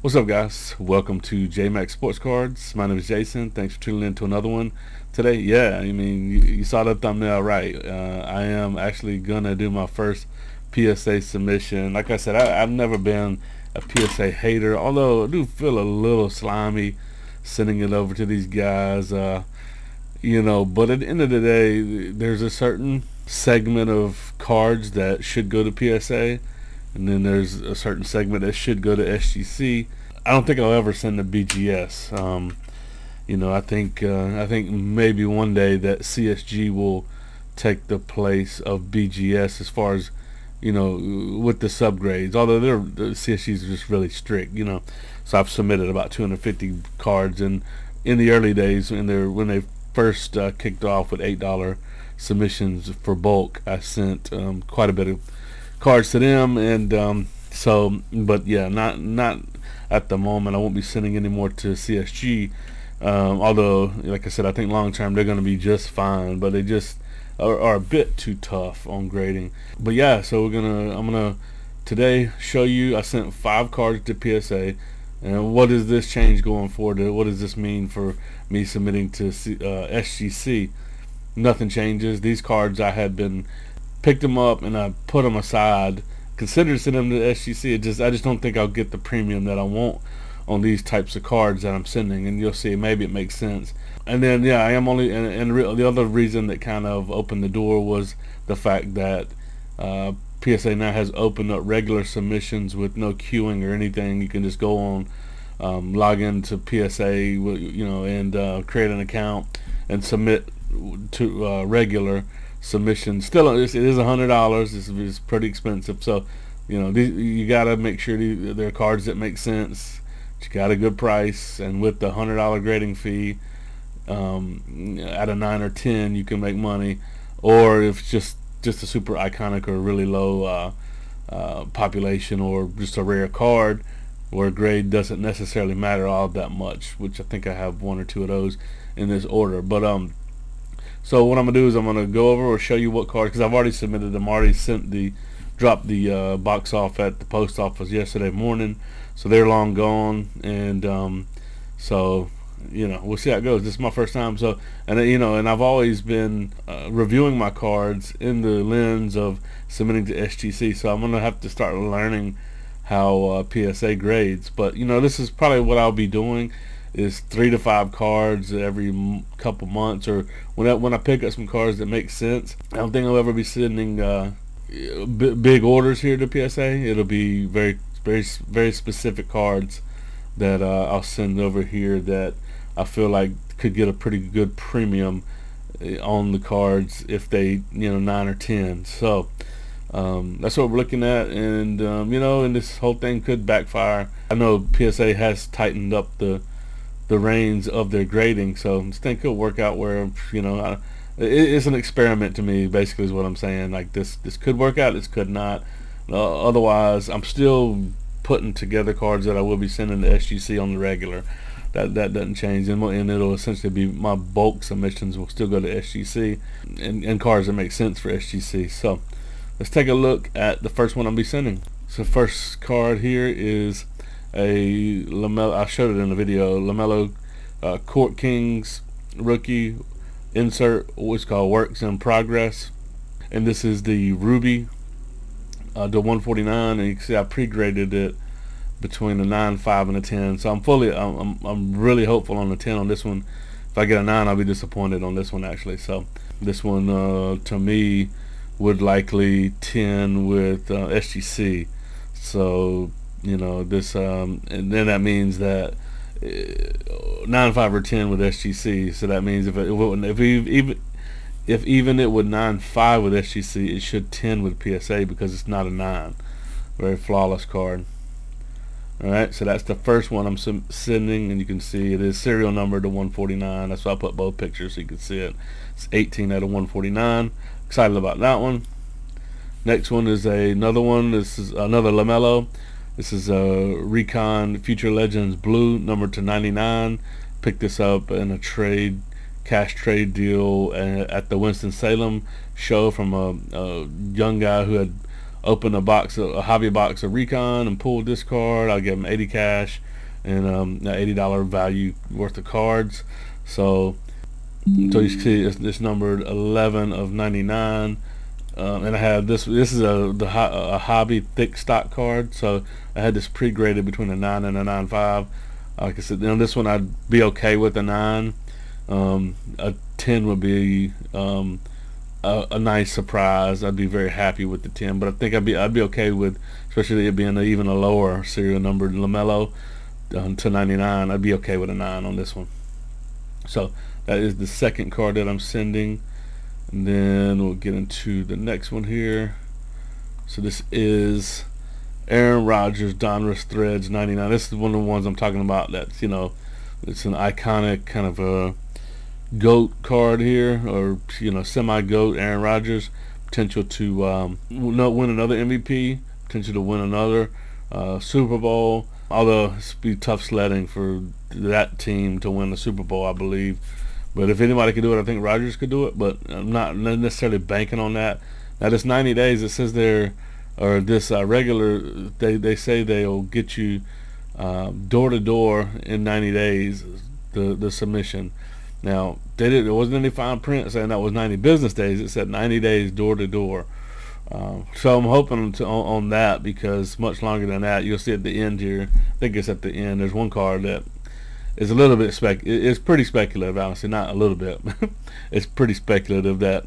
What's up, guys? Welcome to JMac Sports Cards. My name is Jason. Thanks for tuning in to another one today. Yeah, I mean, you saw the thumbnail right. I am actually gonna do my first PSA submission. Like I said, I've never been a PSA hater, although I do feel a little slimy sending it over to these guys. But at the end of the day, there's a certain segment of cards that should go to PSA, and then there's a certain segment that should go to SGC. I don't think I'll ever send to BGS. I think maybe one day that CSG will take the place of BGS as far as with the subgrades. Although the CSGs are just really strict. So I've submitted about 250 cards, and in the early days when they first kicked off with $8 submissions for bulk, I sent quite a bit of cards to them, and but yeah, not at the moment. I won't be sending any more to CSG, although like I said, I think long term they're going to be just fine, but they just are a bit too tough on grading. But yeah, so I'm gonna today show you I sent 5 cards to PSA, and what does this change going forward? What does this mean for me submitting to SGC? Nothing changes. These cards I had been picked them up and I put them aside, considered sending them to SGC. I just don't think I'll get the premium that I want on these types of cards that I'm sending, and you'll see maybe it makes sense. And then yeah, I am only the other reason that kind of opened the door was the fact that PSA now has opened up regular submissions with no queuing or anything. You can just go on, log into PSA, and create an account and submit to regular submission. Still, it is $100. It's pretty expensive, so you gotta make sure they're cards that make sense. You got a good price, and with the $100 grading fee, at a 9 or 10, you can make money. Or if it's just a super iconic or really low population, or just a rare card where grade doesn't necessarily matter all that much, which I think I have 1 or 2 of those in this order. But so what I'm gonna do is I'm gonna go over or show you what cards, because I've already submitted them. Already dropped the box off at the post office yesterday morning, so they're long gone. And so we'll see how it goes. This is my first time, so and I've always been reviewing my cards in the lens of submitting to SGC. So I'm gonna have to start learning how PSA grades. But this is probably what I'll be doing, is 3 to 5 cards every couple months, or when I pick up some cards that make sense. I don't think I'll ever be sending big orders here to PSA. It'll be very, very, very specific cards that I'll send over here that I feel like could get a pretty good premium on the cards if they 9 or 10. So that's what we're looking at, and and this whole thing could backfire. I know PSA has tightened up the reins of their grading, so this thing could work out where it's an experiment to me, basically, is what I'm saying. Like this could work out, this could not. Otherwise, I'm still putting together cards that I will be sending to SGC on the regular. That doesn't change, and it'll essentially be my bulk submissions will still go to SGC, and cards that make sense for SGC. So let's take a look at the first one I'll be sending. So first card here is a Lamelo. I showed it in the video. Lamelo Court Kings rookie insert, what's called works in progress, and this is the Ruby, the 149, and you can see I pre-graded it between the 9, 5, and a 10. So I'm really hopeful on the 10 on this one. If I get a 9, I'll be disappointed on this one, actually. So this one to me would likely 10 with SGC. So this and then that means that 9, 5, or 10 with SGC. So that means if even it would 9, 5 with SGC, it should 10 with PSA, because it's not a 9. Very flawless card. Alright, so that's the first one I'm sending, and you can see it is serial number to 149. That's why I put both pictures so you can see it. It's 18 out of 149. Excited about that one. Next one is another one. This is another Lamelo. This is a Recon Future Legends Blue, number to 99. Picked this up in a cash trade deal at the Winston-Salem show from a young guy who had opened a hobby box of Recon and pulled this card. I'll give him 80 cash. and $80 value worth of cards. So you see it's numbered 11 of 99. And I have this is a hobby thick stock card, so I had this pre-graded between a 9 and a 9.5. Like I said, this one I'd be okay with a 9. A 10 would be a nice surprise. I'd be very happy with the 10, but I think I'd be okay with, especially it being even a lower serial numbered Lamelo to 99. I'd be okay with a 9 on this one. So that is the second card that I'm sending. And then we'll get into the next one here. So this is Aaron Rodgers Donruss Threads 99. This is one of the ones I'm talking about. That's, it's an iconic kind of a GOAT card here, or semi-GOAT Aaron Rodgers. Potential to win another MVP. Potential to win another Super Bowl. Although it's be tough sledding for that team to win the Super Bowl, I believe. But if anybody could do it, I think Rodgers could do it. But I'm not necessarily banking on that. Now this 90 days, it says there, or this regular, they say they'll get you door to door in 90 days. The submission. Now there wasn't any fine print saying that was 90 business days. It said 90 days door to door. So I'm hoping on that, because much longer than that, you'll see at the end here. I think it's at the end. There's one card that is a little bit it's pretty speculative, honestly. Not a little bit. It's pretty speculative that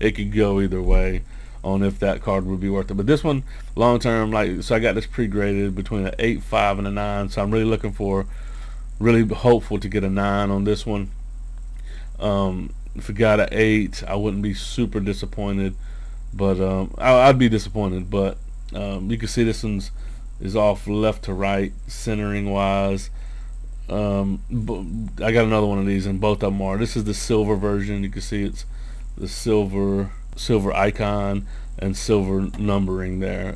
it could go either way on if that card would be worth it. But this one, long term, so I got this pre-graded between an 8, 5, and a 9. So I'm really hopeful to get a 9 on this one. If I got an 8, I wouldn't be super disappointed, but I'd be disappointed. But you can see this one's is off left to right, centering wise. I got another one of these, and both of them are. This is the silver version. You can see it's the silver icon and silver numbering there.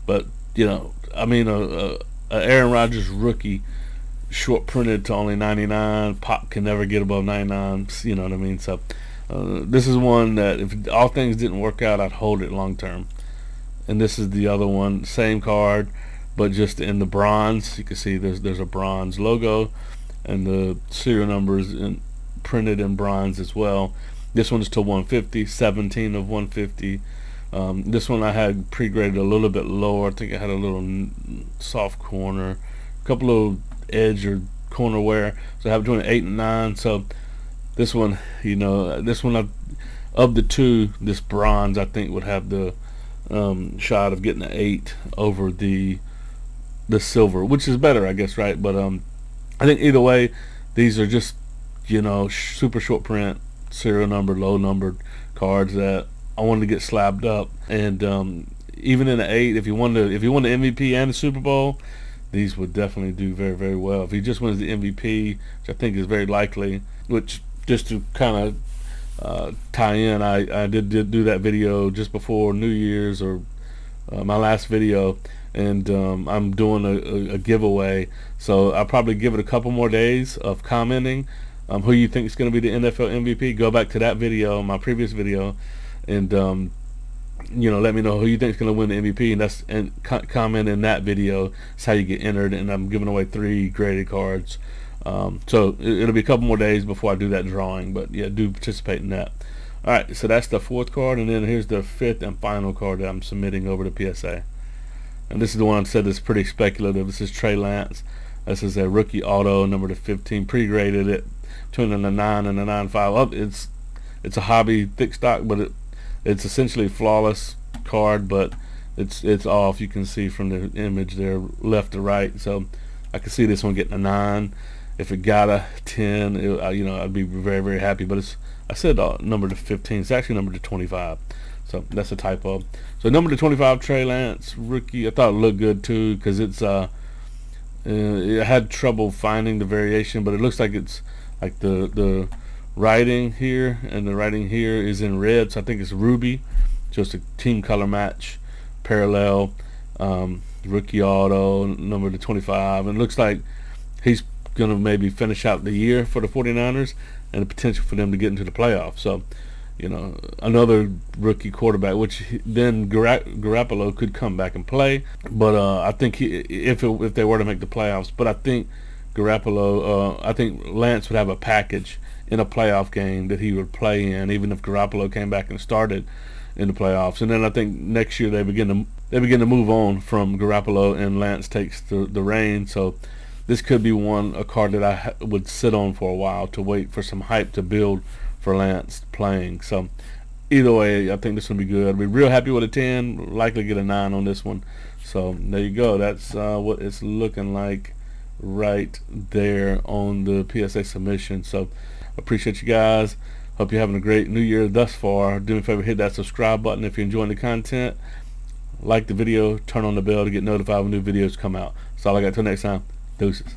But a Aaron Rodgers rookie short printed to only 99. Pop can never get above 99. You know what I mean? So this is one that if all things didn't work out, I'd hold it long term. And this is the other one, same card, but just in the bronze. You can see there's a bronze logo, and the serial numbers printed in bronze as well. This one's to 150, 17 of 150. This one I had pre-graded a little bit lower. I think it had a little soft corner, a couple of edge or corner wear. So I have between 8 and 9. So this one, of the two, this bronze I think would have the shot of getting an 8 over the silver, which is better, I guess, right? But I think either way, these are just super short print, serial numbered, low numbered cards that I wanted to get slabbed up. And even in the 8, if you won the MVP and the Super Bowl, these would definitely do very, very well. If he just wins the MVP, which I think is very likely, which just to kind of tie in, I did do that video just before New Year's, or my last video, and I'm doing a giveaway. So I'll probably give it a couple more days of commenting who you think is going to be the NFL MVP. Go back to that video, my previous video, and let me know who you think is going to win the MVP, and comment in that video. That's how you get entered, and I'm giving away 3 graded cards. So it'll be a couple more days before I do that drawing, but yeah, do participate in that. Alright, so that's the 4th card, and then here's the 5th and final card that I'm submitting over to PSA. And this is the one I said is pretty speculative. This is Trey Lance. This is a rookie auto, number to 15, pre-graded it between a 9 and a 9.5. It's a hobby thick stock, but it's essentially a flawless card, but it's off. You can see from the image there, left to right. So I can see this one getting a 9. If it got a 10, I'd be very, very happy. But I said number to 15. It's actually number to 25. So that's a typo. So number to 25, Trey Lance, rookie. I thought it looked good too, because it had trouble finding the variation, but it looks like it's like the writing here and the writing here is in red. So I think it's ruby, just a team color match, parallel, rookie auto, number to 25. And it looks like he's going to maybe finish out the year for the 49ers, and the potential for them to get into the playoffs. So another rookie quarterback, which then Garoppolo could come back and play. But I think if they were to make the playoffs, but I think I think Lance would have a package in a playoff game that he would play in, even if Garoppolo came back and started in the playoffs. And then I think next year they begin to move on from Garoppolo, and Lance takes the reign. So this could be a card that I would sit on for a while to wait for some hype to build for Lance playing. So either way, I think this will be good. I'll be real happy with a 10. Likely get a 9 on this one. So there you go. That's what it's looking like right there on the PSA submission. So appreciate you guys. Hope you're having a great new year thus far. Do me a favor, hit that subscribe button if you're enjoying the content. Like the video, turn on the bell to get notified when new videos come out. That's all I got. Till next time. Deuces.